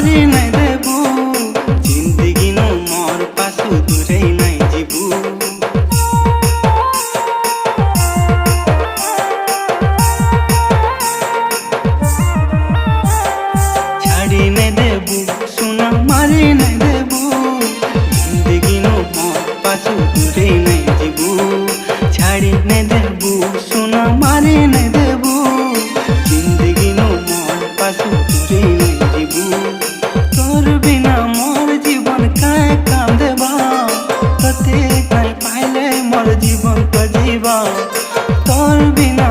मारी नहीं देबू जिंदगी नो मोर पासु दूरे नहीं जीबू छाड़ी नहीं देबू सुना मारी नहीं देबू जिंदगी नो मोर पासु दूरे नहीं जीबू छाड़ी नहीं देबू सुना मारी नहीं देबू जिंदगी नो मोर पासु दूरे नहीं जीबू तोर बिना मोर जीवन काय काम देबा कते काय पाइले मोर जीवन को जीवा तोर बिना